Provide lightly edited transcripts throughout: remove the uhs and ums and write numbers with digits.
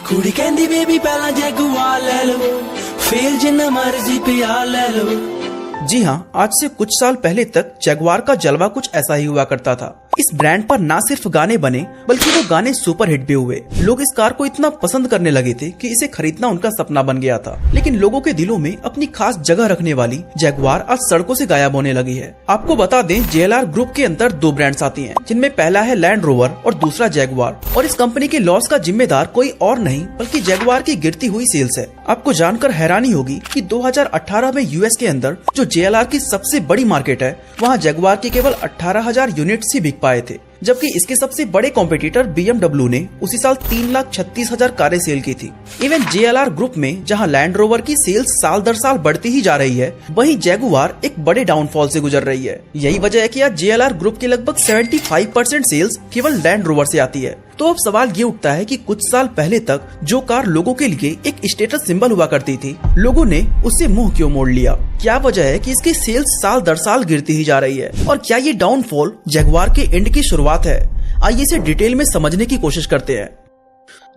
कुड़ी कहंदी बेबी पहला जगुआर ले लो, फेल जिन्ना मर्जी प्यार ले लो। जी हाँ, आज से कुछ साल पहले तक जगुआर का जलवा कुछ ऐसा ही हुआ करता था। इस ब्रांड पर ना सिर्फ गाने बने बल्कि वो गाने सुपर हिट भी हुए। लोग इस कार को इतना पसंद करने लगे थे कि इसे खरीदना उनका सपना बन गया था। लेकिन लोगों के दिलों में अपनी खास जगह रखने वाली जगुआर आज सड़कों से गायब होने लगी है। आपको बता दें, JLR ग्रुप के अंदर दो ब्रांड्स आती हैं, जिनमें पहला है लैंड रोवर और दूसरा जगुआर। और इस कंपनी के लॉस का जिम्मेदार कोई और नहीं बल्कि जगुआर की गिरती हुई सेल्स है। आपको जानकर हैरानी होगी कि 2018 में US के अंदर जो JLR की सबसे बड़ी मार्केट है, वहाँ जगुआर की केवल 18,000 यूनिट्स ही बिक पाए थे, जबकि इसके सबसे बड़े कॉम्पिटिटर BMW ने उसी साल 3,36,000 कारें सेल की थी। इवन JLR ग्रुप में जहां लैंड रोवर की सेल्स साल दर साल बढ़ती ही जा रही है, वहीं जगुआर एक बड़े डाउनफॉल से गुजर रही है। यही वजह है कि आज JLR ग्रुप के लगभग 75% सेल्स केवल लैंड रोवर से आती है। तो अब सवाल ये उठता है कि कुछ साल पहले तक जो कार लोगों के लिए एक स्टेटस सिंबल हुआ करती थी, लोगों ने उससे मुंह क्यों मोड़ लिया? क्या वजह है कि इसकी सेल्स साल दर साल गिरती ही जा रही है? और क्या ये डाउनफॉल जगुआर के एंड की शुरुआत है? आइए इसे डिटेल में समझने की कोशिश करते हैं।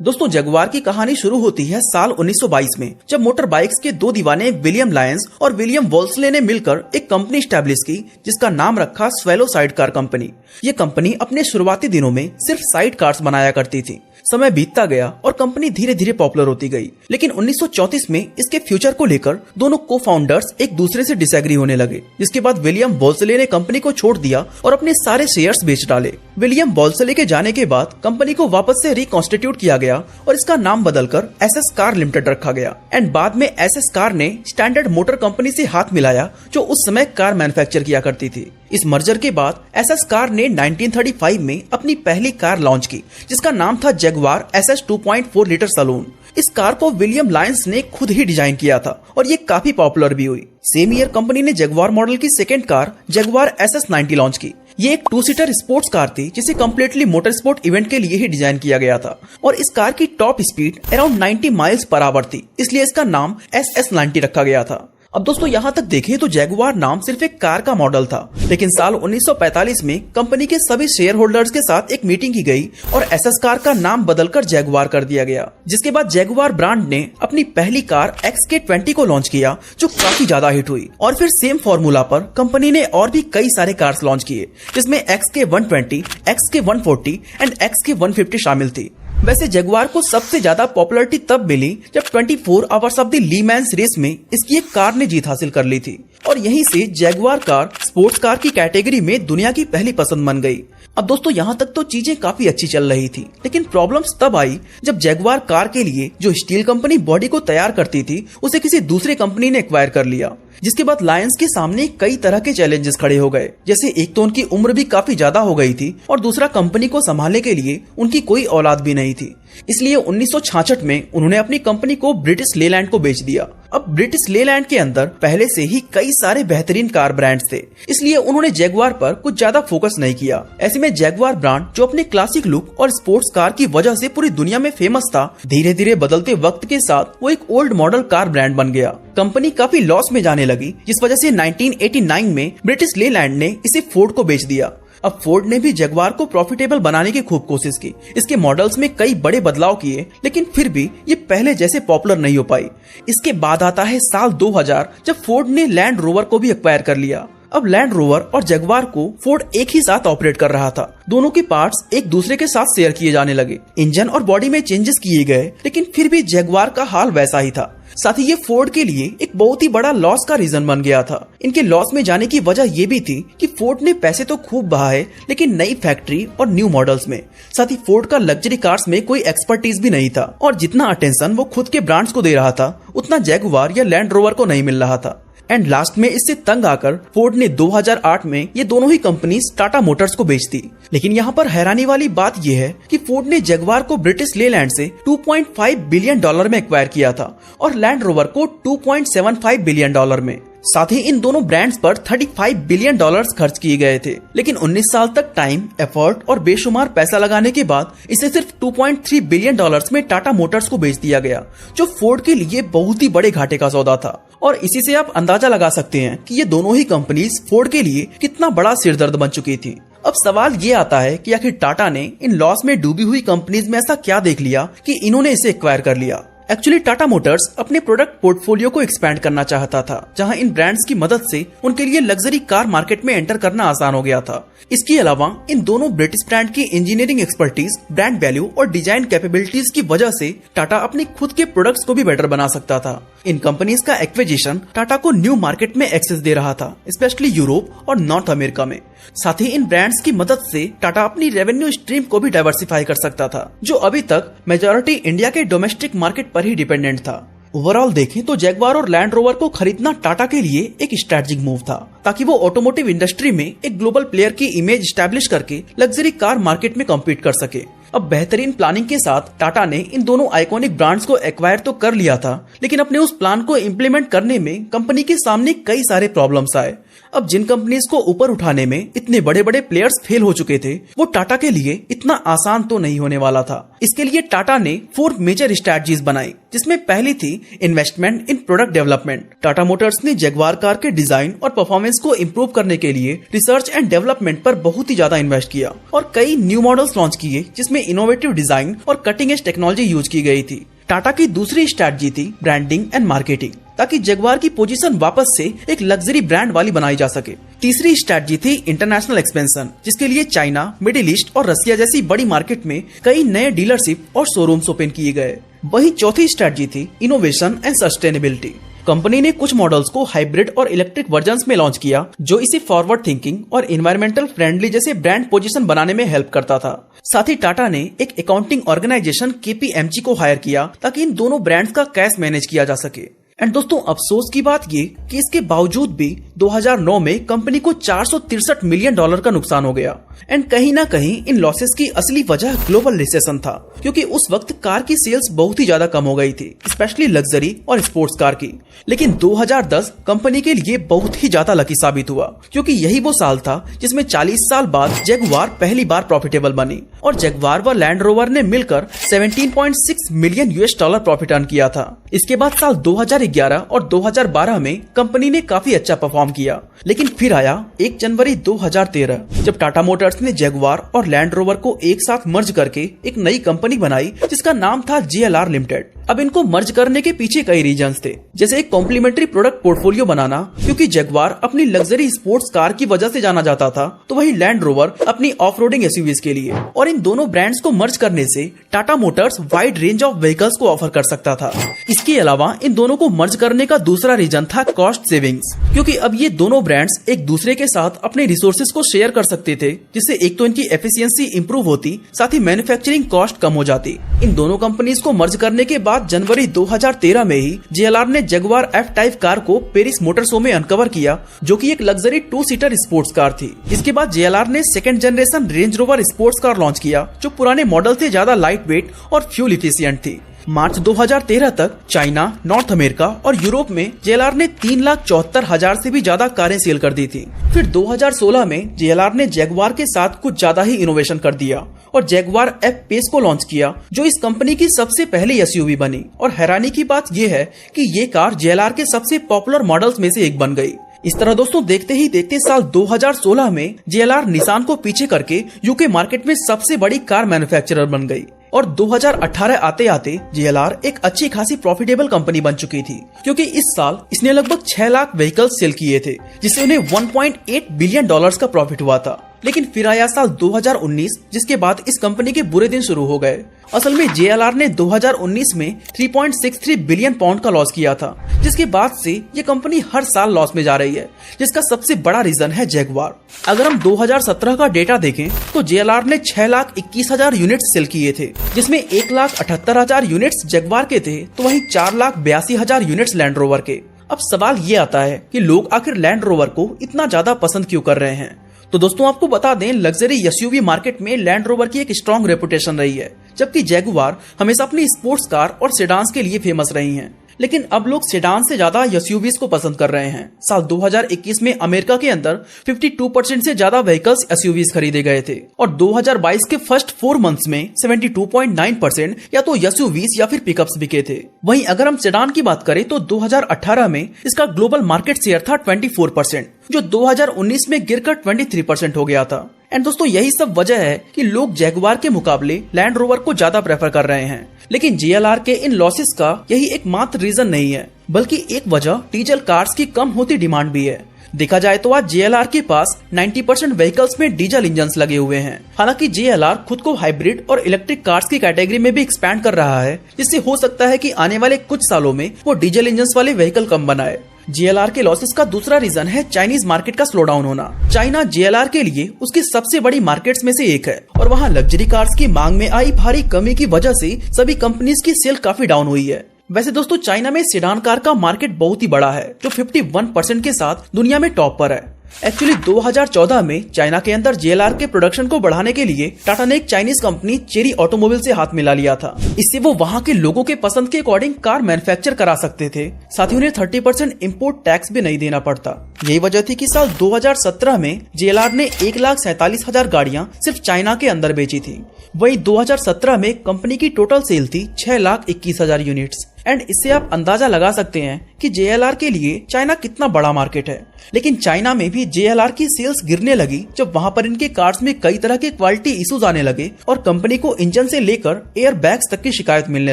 दोस्तों, जगुआर की कहानी शुरू होती है साल 1922 में, जब मोटर बाइक्स के दो दीवाने विलियम लायंस और विलियम वॉल्सले ने मिलकर एक कंपनी स्टैब्लिश की, जिसका नाम रखा स्वेलो साइड कार कंपनी। ये कंपनी अपने शुरुआती दिनों में सिर्फ साइड कार्स बनाया करती थी। समय बीतता गया और कंपनी धीरे धीरे पॉपुलर होती गई। लेकिन 1934 में इसके फ्यूचर को लेकर दोनों को फाउंडर्स एक दूसरे से डिसएग्री होने लगे, जिसके बाद विलियम वॉल्सले ने कंपनी को छोड़ दिया और अपने सारे शेयर्स बेच डाले। विलियम वॉल्सले के जाने के बाद कंपनी को वापस से रिकॉन्स्टिट्यूट किया गया और इसका नाम बदलकर SS कार लिमिटेड रखा गया। एंड बाद में SS कार ने स्टैंडर्ड मोटर कंपनी से हाथ मिलाया, जो उस समय कार मैन्युफैक्चर किया करती थी। इस मर्जर के बाद SS कार ने 1935 में अपनी पहली कार लॉन्च की, जिसका नाम था जगुआर SS 2.4 लीटर सलून। इस कार को विलियम लायंस ने खुद ही डिजाइन किया था और ये काफी पॉपुलर भी हुई। सेम ईयर कंपनी ने जगुआर मॉडल की second car Jaguar SS 90 launch की। ये एक 2 सीटर स्पोर्ट्स कार थी, जिसे कम्प्लीटली मोटर स्पोर्ट इवेंट के लिए ही डिजाइन किया गया था। और इस कार की top speed around 90 miles per hour थी, इसलिए इसका नाम SS 90 रखा गया था। अब दोस्तों, यहाँ तक देखें तो जगुआर नाम सिर्फ एक कार का मॉडल था। लेकिन साल 1945 में कंपनी के सभी शेयर होल्डर्स के साथ एक मीटिंग की गई और SS कार का नाम बदलकर जगुआर कर दिया गया। जिसके बाद जगुआर ब्रांड ने अपनी पहली कार XK20 को लॉन्च किया, जो काफी ज्यादा हिट हुई। और फिर सेम फॉर्मूला पर कंपनी ने और भी कई सारे कार्स लॉन्च किए, जिसमें XK120, XK140 एंड XK150 शामिल थी। वैसे जगुआर को सबसे ज्यादा पॉपुलैरिटी तब मिली जब 24 hours of the Le Mans race में इसकी एक कार ने जीत हासिल कर ली थी। और यहीं से जगुआर कार स्पोर्ट्स कार की कैटेगरी में दुनिया की पहली पसंद बन गई। अब दोस्तों, यहाँ तक तो चीजें काफी अच्छी चल रही थी, लेकिन प्रॉब्लम्स तब आई जब जगुआर कार के लिए जो स्टील कंपनी बॉडी को तैयार करती थी, उसे किसी दूसरे कंपनी ने एक्वायर कर लिया। जिसके बाद लायंस के सामने कई तरह के चैलेंजेस खड़े हो गए। जैसे एक तो उनकी उम्र भी काफी ज्यादा हो गई थी और दूसरा कंपनी को संभालने के लिए उनकी कोई औलाद भी नहीं थी। इसलिए 1966 में उन्होंने अपनी कंपनी को ब्रिटिश लेलैंड को बेच दिया। अब ब्रिटिश लेलैंड के अंदर पहले से ही कई सारे बेहतरीन कार ब्रांड्स थे, इसलिए उन्होंने जगुआर पर कुछ ज्यादा फोकस नहीं किया। ऐसे में जगुआर ब्रांड, जो अपने क्लासिक लुक और स्पोर्ट्स कार की वजह से पूरी दुनिया में फेमस था, धीरे धीरे बदलते वक्त के साथ वो एक ओल्ड मॉडल कार ब्रांड बन गया। कंपनी काफी लॉस में जाने लगी, जिस वजह से 1989 में ब्रिटिश लेलैंड ने इसे फोर्ड को बेच दिया। अब फोर्ड ने भी जगुआर को प्रॉफिटेबल बनाने की खूब कोशिश की। इसके मॉडल्स में कई बड़े बदलाव किए, लेकिन फिर भी ये पहले जैसे पॉपुलर नहीं हो पाई। इसके बाद आता है साल 2000, जब फोर्ड ने लैंड रोवर को भी एक्वायर कर लिया। अब लैंड रोवर और जगुआर को फोर्ड एक ही साथ ऑपरेट कर रहा था। दोनों के पार्ट्स एक दूसरे के साथ शेयर किए जाने लगे। इंजन और बॉडी में चेंजेस किए गए, लेकिन फिर भी जगुआर का हाल वैसा ही था। साथ ही ये फोर्ड के लिए एक बहुत ही बड़ा लॉस का रीजन बन गया था। इनके लॉस में जाने की वजह ये भी थी कि फोर्ड ने पैसे तो खूब बहाए, लेकिन नई फैक्ट्री और न्यू मॉडल्स में। साथ ही फोर्ड का लग्जरी कार्स में कोई एक्सपर्टीज भी नहीं था और जितना अटेंशन वो खुद के ब्रांड्स को दे रहा था, उतना जगुआर या लैंड रोवर को नहीं मिल रहा था। एंड लास्ट में इससे तंग आकर फोर्ड ने 2008 में ये दोनों ही कंपनीज टाटा मोटर्स को बेच दी। लेकिन यहाँ पर हैरानी वाली बात यह है कि फोर्ड ने जगुआर को ब्रिटिश लेलैंड से $2.5 बिलियन में एक्वायर किया था और लैंड रोवर को $2.75 बिलियन में। साथ ही इन दोनों ब्रांड्स पर $35 बिलियन खर्च किए गए थे। लेकिन 19 साल तक टाइम, एफर्ट और बेशुमार पैसा लगाने के बाद इसे सिर्फ $2.3 बिलियन में टाटा मोटर्स को बेच दिया गया, जो फोर्ड के लिए बहुत ही बड़े घाटे का सौदा था। और इसी से आप अंदाजा लगा सकते हैं कि ये दोनों ही कंपनीज फोर्ड के लिए कितना बड़ा सिरदर्द बन चुकी थी। अब सवाल ये आता है कि आखिर टाटा ने इन लॉस में डूबी हुई कंपनीज में ऐसा क्या देख लिया कि इन्होंने इसे एक्वायर कर लिया। एक्चुअली टाटा मोटर्स अपने प्रोडक्ट पोर्टफोलियो को एक्सपैंड करना चाहता था, जहां इन ब्रांड्स की मदद से उनके लिए लग्जरी कार मार्केट में एंटर करना आसान हो गया था। इसके अलावा इन दोनों ब्रिटिश ब्रांड की इंजीनियरिंग एक्सपर्टीज, ब्रांड वैल्यू और डिजाइन कैपेबिलिटीज की वजह से टाटा अपने खुद के प्रोडक्ट्स को भी बेटर बना सकता था। इन कंपनीज का एक्विजिशन टाटा को न्यू मार्केट में एक्सेस दे रहा था, स्पेशली यूरोप और नॉर्थ अमेरिका में। साथ ही इन ब्रांड्स की मदद से टाटा अपनी रेवेन्यू स्ट्रीम को भी डाइवर्सिफाई कर सकता था, जो अभी तक मेजॉरिटी इंडिया के डोमेस्टिक मार्केट पर ही डिपेंडेंट था। ओवरऑल देखें तो जैगवार और लैंड रोवर को खरीदना टाटा के लिए एक स्ट्रेटेजिक मूव था, ताकि वो ऑटोमोटिव इंडस्ट्री में एक ग्लोबल प्लेयर की इमेज स्टैब्लिश करके लग्जरी कार मार्केट में कम्पीट कर सके। अब बेहतरीन प्लानिंग के साथ टाटा ने इन दोनों आइकॉनिक ब्रांड्स को एक्वायर तो कर लिया था, लेकिन अपने उस प्लान को इम्प्लीमेंट करने में कंपनी के सामने कई सारे प्रॉब्लम्स आए। अब जिन कंपनीज को ऊपर उठाने में इतने बड़े बड़े प्लेयर्स फेल हो चुके थे, वो टाटा के लिए इतना आसान तो नहीं होने वाला था। इसके लिए टाटा ने 4 मेजर स्ट्रेटजीज बनाई, जिसमें पहली थी इन्वेस्टमेंट इन प्रोडक्ट डेवलपमेंट। टाटा मोटर्स ने जैगवार कार के डिजाइन और परफॉर्मेंस को इम्प्रूव करने के लिए रिसर्च एंड डेवलपमेंट पर बहुत ही ज्यादा इन्वेस्ट किया और कई न्यू मॉडल्स लॉन्च किए, जिसमें इनोवेटिव डिजाइन और कटिंग एज टेक्नोलॉजी यूज की गई थी। टाटा की दूसरी स्ट्रेटजी थी ब्रांडिंग एंड मार्केटिंग, ताकि जैगवार की पोजीशन वापस से एक लग्जरी ब्रांड वाली बनाई जा सके। तीसरी स्ट्रेटजी थी इंटरनेशनल एक्सपेंशन, जिसके लिए चाइना, मिडिल ईस्ट और रसिया जैसी बड़ी मार्केट में कई नए डीलरशिप और शोरूम्स ओपन किए गए। वहीं चौथी स्ट्रेटजी थी इनोवेशन एंड सस्टेनेबिलिटी। कंपनी ने कुछ मॉडल्स को हाइब्रिड और इलेक्ट्रिक वर्जन्स में लॉन्च किया, जो इसे फॉरवर्ड थिंकिंग और एनवायरमेंटल फ्रेंडली जैसे ब्रांड पोजीशन बनाने में हेल्प करता था। साथ ही टाटा ने एक अकाउंटिंग ऑर्गेनाइजेशन KPMG को हायर किया, ताकि इन दोनों ब्रांड्स का कैश मैनेज किया जा सके। एंड दोस्तों, अफसोस की बात ये कि इसके बावजूद भी 2009 में कंपनी को $463 मिलियन का नुकसान हो गया। एंड कहीं ना कहीं इन लॉसेस की असली वजह ग्लोबल रिसेशन था, क्योंकि उस वक्त कार की सेल्स बहुत ही ज्यादा कम हो गई थी, स्पेशली लग्जरी और स्पोर्ट्स कार की। लेकिन 2010 कंपनी के लिए बहुत ही ज्यादा लकी साबित हुआ, क्योंकि यही वो साल था जिसमें 40 साल बाद जैगवार पहली बार प्रॉफिटेबल बनी और जैगवार व लैंड रोवर ने मिलकर $17.6 मिलियन प्रॉफिट अर्न किया था। इसके बाद साल 2011 और 2012 में कंपनी ने काफी अच्छा परफॉर्म किया, लेकिन फिर आया 1 जनवरी 2013, जब टाटा मोटर्स ने जैगवार और लैंड रोवर को एक साथ मर्ज करके एक नई कंपनी बनाई, जिसका नाम था JLR लिमिटेड। अब इनको मर्ज करने के पीछे कई रीजंस थे, जैसे एक कॉम्प्लीमेंट्री प्रोडक्ट पोर्टफोलियो बनाना, क्योंकि जैगवार अपनी लग्जरी स्पोर्ट्स कार की वजह से जाना जाता था, तो वही लैंड रोवर अपनी ऑफ रोडिंग SUVs के लिए। और इन दोनों ब्रांड्स को मर्ज करने से Tata Motors wide range of vehicles को ऑफर कर सकता था। इसके अलावा इन दोनों को मर्ज करने का दूसरा रीजन था कॉस्ट सेविंग्स, क्योंकि अब ये दोनों ब्रांड्स एक दूसरे के साथ अपने रिसोर्सेज को शेयर कर सकते थे, जिससे एक तो इनकी एफिशिएंसी इंप्रूव होती, साथ ही मैन्युफैक्चरिंग कॉस्ट कम हो जाती। इन दोनों कंपनीज को मर्ज करने के बाद जनवरी 2013 में ही JLR ने जैगवार F टाइप कार को पेरिस मोटर शो में अनकवर किया, जो कि एक लग्जरी 2 सीटर स्पोर्ट्स कार थी। इसके बाद JLR ने second generation range rover sports car launch किया, जो पुराने मॉडल से ज्यादा लाइट वेट और फ्यूल इफिशिएंट थी। मार्च 2013 तक चाइना, नॉर्थ अमेरिका और यूरोप में JLR ने 3,74,000 से भी ज्यादा कारें सेल कर दी थी। फिर 2016 में JLR ने जैगवार के साथ कुछ ज्यादा ही इनोवेशन कर दिया और जैगवार F पेस को लॉन्च किया, जो इस कंपनी की सबसे पहली SUV बनी। और हैरानी की बात यह है कि ये कार JLR के सबसे पॉपुलर मॉडल्स में से एक बन गई। इस तरह दोस्तों, देखते ही देखते साल 2016 में JLR निसान को पीछे करके यूके मार्केट में सबसे बड़ी कार मैन्युफैक्चरर बन गई। और 2018 आते आते JLR एक अच्छी खासी प्रॉफिटेबल कंपनी बन चुकी थी, क्योंकि इस साल इसने लगभग 6 लाख व्हीकल्स सेल किए थे, जिससे उन्हें $1.8 बिलियन का प्रॉफिट हुआ था। लेकिन फिर आया साल 2019, जिसके बाद इस कंपनी के बुरे दिन शुरू हो गए। असल में JLR ने 2019 में 3.63 बिलियन पाउंड का लॉस किया था, जिसके बाद से ये कंपनी हर साल लॉस में जा रही है, जिसका सबसे बड़ा रीजन है जैगवार। अगर हम 2017 का डेटा देखें तो JLR ने 6,21,000 यूनिट्स सेल किए थे, जिसमें 1,78,000 यूनिट्स जैगवार के थे, तो वहीं 4,82,000 यूनिट्स लैंड रोवर के। अब सवाल ये आता है कि लोग आखिर लैंड रोवर को इतना ज्यादा पसंद क्यों कर रहे हैं। तो दोस्तों, आपको बता दें, लग्जरी SUV मार्केट में लैंड रोवर की एक स्ट्रॉन्ग रेपुटेशन रही है, जबकि जैगवार हमेशा अपनी स्पोर्ट्स कार और सेडान्स के लिए फेमस रही हैं। लेकिन अब लोग सेडान से ज्यादा SUVs को पसंद कर रहे हैं। साल 2021 में अमेरिका के अंदर 52% से ज्यादा व्हीकल्स SUVs खरीदे गए थे और 2022 के फर्स्ट 4 मंथ्स में 72.9% या तो SUVs या फिर पिकअप्स बिके थे। वहीं अगर हम सेडान की बात करें तो 2018 में इसका ग्लोबल मार्केट शेयर था 24%, जो 2019 में गिरकर 23% हो गया था। एंड दोस्तों यही सब वजह है कि लोग जैगुआर के मुकाबले लैंड रोवर को ज्यादा प्रेफर कर रहे हैं। लेकिन JLR के इन लॉसेस का यही एकमात्र रीजन नहीं है, बल्कि एक वजह डीजल कार्स की कम होती डिमांड भी है। देखा जाए तो आज JLR के पास 90% व्हीकल्स में डीजल इंजन्स लगे हुए हैं। हालांकि JLR खुद को हाइब्रिड और इलेक्ट्रिक कार्स की कैटेगरी में भी एक्सपैंड कर रहा है, जिससे हो सकता है कि आने वाले कुछ सालों में वो डीजल इंजन्स वाले व्हीकल कम बनाए। JLR के लॉसेस का दूसरा रीजन है चाइनीज मार्केट का स्लो डाउन होना। चाइना JLR के लिए उसकी सबसे बड़ी मार्केट्स में से एक है और वहाँ लग्जरी कार्स की मांग में आई भारी कमी की वजह से सभी कंपनीज की सेल काफी डाउन हुई है। वैसे दोस्तों चाइना में सेडान कार का मार्केट बहुत ही बड़ा है, जो 51% के साथ दुनिया में टॉप पर है। एक्चुअली 2014 में चाइना के अंदर JLR के प्रोडक्शन को बढ़ाने के लिए टाटा ने एक चाइनीज कंपनी चेरी ऑटोमोबाइल से हाथ मिला लिया था। इससे वो वहाँ के लोगों के पसंद के अकॉर्डिंग कार मैन्युफैक्चर करा सकते थे, साथ ही उन्हें 30% इम्पोर्ट टैक्स भी नहीं देना पड़ता। यही वजह थी कि साल 2017 में JLR ने 1,47,000 गाड़ियां सिर्फ चाइना के अंदर बेची थी। वहीं 2017 में कंपनी की टोटल सेल थी 6,21,000 यूनिट्स। एंड इससे आप अंदाजा लगा सकते हैं कि JLR के लिए चाइना कितना बड़ा मार्केट है। लेकिन चाइना में भी JLR की सेल्स गिरने लगी जब वहां पर इनके कार्स में कई तरह के क्वालिटी इश्यूज आने लगे और कंपनी को इंजन से लेकर एयर बैग्स तक की शिकायत मिलने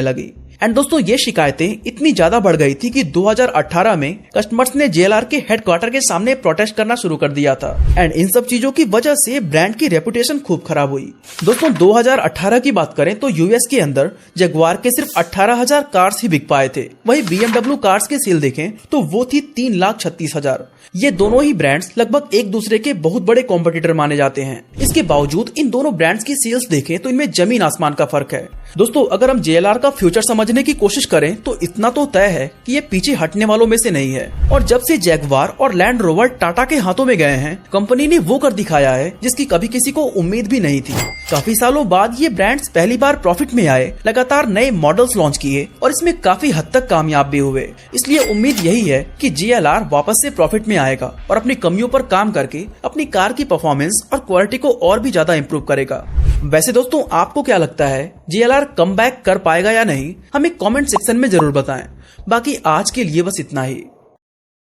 लगी। एंड दोस्तों ये शिकायतें इतनी ज्यादा बढ़ गई थी कि 2018 में कस्टमर्स ने JLR के हेडक्वार्टर के सामने प्रोटेस्ट करना शुरू कर दिया था। एंड इन सब चीजों की वजह से ब्रांड की रेपुटेशन खूब खराब हुई। दोस्तों 2018 की बात करें तो यूएस के अंदर जगुआर के सिर्फ 18,000 कार्स ही बिक पाए थे। वहीं BMW कार्स की सेल देखें तो वो थी 3,36,000। ये दोनों ही ब्रांड्स लगभग एक दूसरे के बहुत बड़े कॉम्पिटिटर माने जाते हैं। इसके बावजूद इन दोनों ब्रांड्स की सेल्स देखें तो इनमें जमीन आसमान का फर्क है। दोस्तों अगर हम JLR का फ्यूचर समझने की कोशिश करें तो इतना तो तय है कि ये पीछे हटने वालों में से नहीं है। और जब से जैगुआर और लैंड रोवर टाटा के हाथों में गए हैं, कंपनी ने वो कर दिखाया है जिसकी कभी किसी को उम्मीद भी नहीं थी। काफी सालों बाद ये ब्रांड्स पहली बार प्रॉफिट में आए, लगातार नए मॉडल्स लॉन्च किए और इसमें काफी हद तक कामयाब भी हुए। इसलिए उम्मीद यही है कि JLR वापस से प्रॉफिट में आएगा और अपनी कमियों पर काम करके अपनी कार की परफॉर्मेंस और क्वालिटी को और भी ज्यादा इम्प्रूव करेगा। वैसे दोस्तों आपको क्या लगता है, JLR कमबैक कर पाएगा या नहीं? हमें कमेंट सेक्शन में जरूर बताएं। बाकी आज के लिए बस इतना ही।